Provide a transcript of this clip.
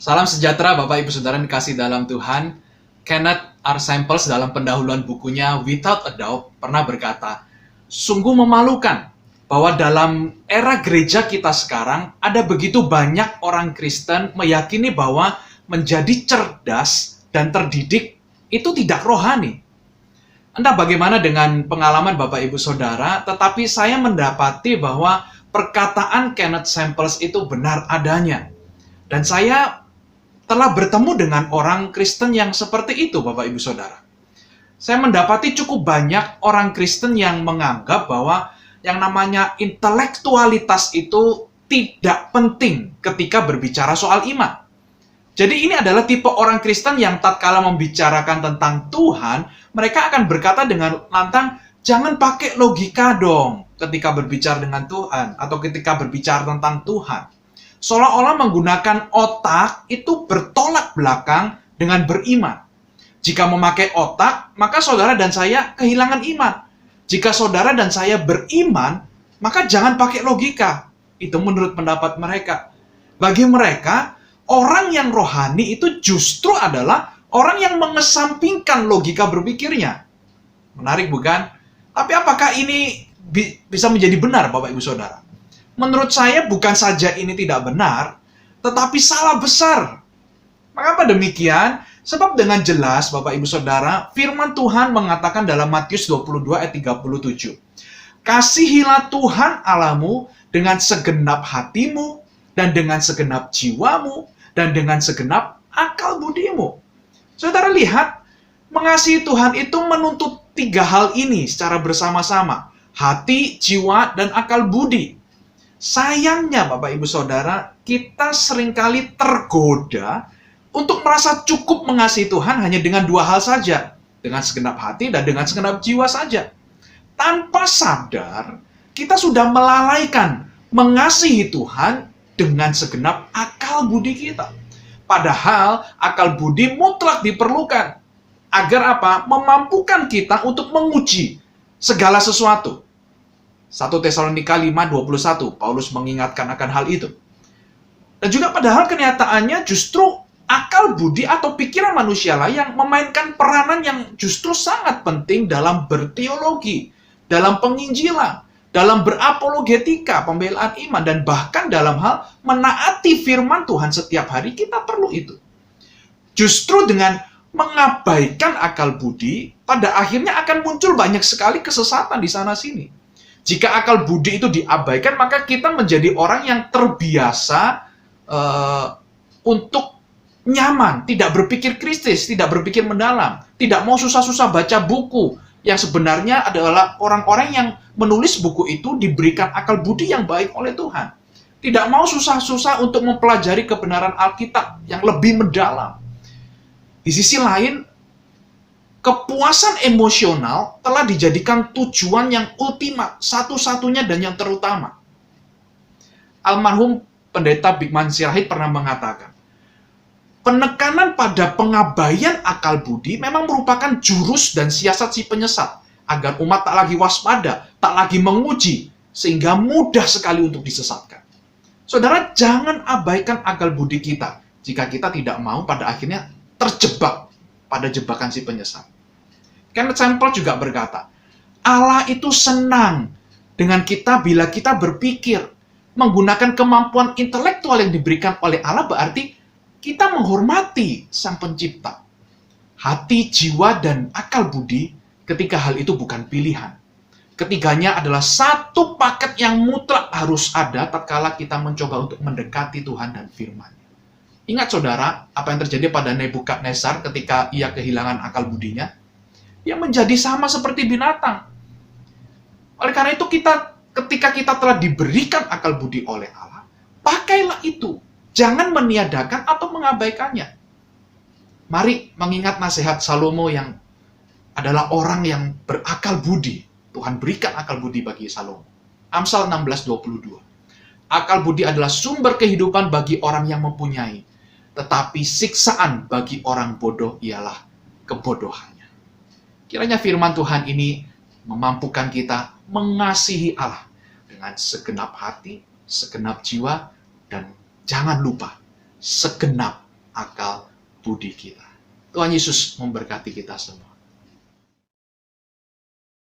Salam sejahtera Bapak Ibu Saudara yang dikasih dalam Tuhan. Kenneth R. Samples dalam pendahuluan bukunya Without a Doubt pernah berkata, sungguh memalukan bahwa dalam era gereja kita sekarang ada begitu banyak orang Kristen meyakini bahwa menjadi cerdas dan terdidik itu tidak rohani. Entah bagaimana dengan pengalaman Bapak Ibu Saudara, tetapi saya mendapati bahwa perkataan Kenneth Samples itu benar adanya. Dan saya telah bertemu dengan orang Kristen yang seperti itu, Bapak Ibu Saudara. Saya mendapati cukup banyak orang Kristen yang menganggap bahwa yang namanya intelektualitas itu tidak penting ketika berbicara soal iman. Jadi ini adalah tipe orang Kristen yang tatkala membicarakan tentang Tuhan, mereka akan berkata dengan lantang, jangan pakai logika dong ketika berbicara dengan Tuhan atau ketika berbicara tentang Tuhan. Seolah-olah menggunakan otak itu bertolak belakang dengan beriman. Jika memakai otak, maka saudara dan saya kehilangan iman. Jika saudara dan saya beriman, maka jangan pakai logika. Itu menurut pendapat mereka. Bagi mereka, orang yang rohani itu justru adalah orang yang mengesampingkan logika berpikirnya. Menarik bukan? Tapi apakah ini bisa menjadi benar Bapak Ibu Saudara? Menurut saya bukan saja ini tidak benar, tetapi salah besar. Mengapa demikian? Sebab dengan jelas Bapak Ibu Saudara, firman Tuhan mengatakan dalam Matius 22 ayat 37. Kasihilah Tuhan Allahmu dengan segenap hatimu, dan dengan segenap jiwamu, dan dengan segenap akal budimu. Saudara lihat, mengasihi Tuhan itu menuntut tiga hal ini secara bersama-sama. Hati, jiwa, dan akal budi. Sayangnya Bapak Ibu Saudara, kita seringkali tergoda untuk merasa cukup mengasihi Tuhan hanya dengan dua hal saja. Dengan segenap hati dan dengan segenap jiwa saja. Tanpa sadar, kita sudah melalaikan mengasihi Tuhan dengan segenap akal budi kita. Padahal akal budi mutlak diperlukan. Agar apa? Memampukan kita untuk menguji segala sesuatu. 1 Tesalonika 5:21, Paulus mengingatkan akan hal itu. Dan juga padahal kenyataannya justru akal budi atau pikiran manusialah yang memainkan peranan yang justru sangat penting dalam berteologi, dalam penginjilan, dalam berapologetika, pembelaan iman, dan bahkan dalam hal menaati firman Tuhan setiap hari kita perlu itu. Justru dengan mengabaikan akal budi, pada akhirnya akan muncul banyak sekali kesesatan di sana-sini. Jika akal budi itu diabaikan, maka kita menjadi orang yang terbiasa untuk nyaman, tidak berpikir kritis, tidak berpikir mendalam, tidak mau susah-susah baca buku, yang sebenarnya adalah orang-orang yang menulis buku itu diberikan akal budi yang baik oleh Tuhan. Tidak mau susah-susah untuk mempelajari kebenaran Alkitab yang lebih mendalam. Di sisi lain, kepuasan emosional telah dijadikan tujuan yang ultimat, satu-satunya dan yang terutama. Almarhum Pendeta Bigman Sirait pernah mengatakan, penekanan pada pengabaian akal budi memang merupakan jurus dan siasat si penyesat, agar umat tak lagi waspada, tak lagi menguji, sehingga mudah sekali untuk disesatkan. Saudara, jangan abaikan akal budi kita, jika kita tidak mau pada akhirnya terjebak pada jebakan si penyesat. Kenneth Samples juga berkata, Allah itu senang dengan kita bila kita berpikir, menggunakan kemampuan intelektual yang diberikan oleh Allah, berarti kita menghormati Sang Pencipta. Hati, jiwa, dan akal budi ketika hal itu bukan pilihan. Ketiganya adalah satu paket yang mutlak harus ada tatkala kita mencoba untuk mendekati Tuhan dan firman-Nya. Ingat saudara, apa yang terjadi pada Nebukadnezar ketika ia kehilangan akal budinya? Ia menjadi sama seperti binatang. Oleh karena itu ketika kita telah diberikan akal budi oleh Allah, pakailah itu. Jangan meniadakan atau mengabaikannya. Mari mengingat nasihat Salomo yang adalah orang yang berakal budi. Tuhan berikan akal budi bagi Salomo. Amsal 16:22. Akal budi adalah sumber kehidupan bagi orang yang mempunyai. Tetapi siksaan bagi orang bodoh ialah kebodohannya. Kiranya firman Tuhan ini memampukan kita mengasihi Allah dengan segenap hati, segenap jiwa, dan jangan lupa segenap akal budi kita. Tuhan Yesus memberkati kita semua.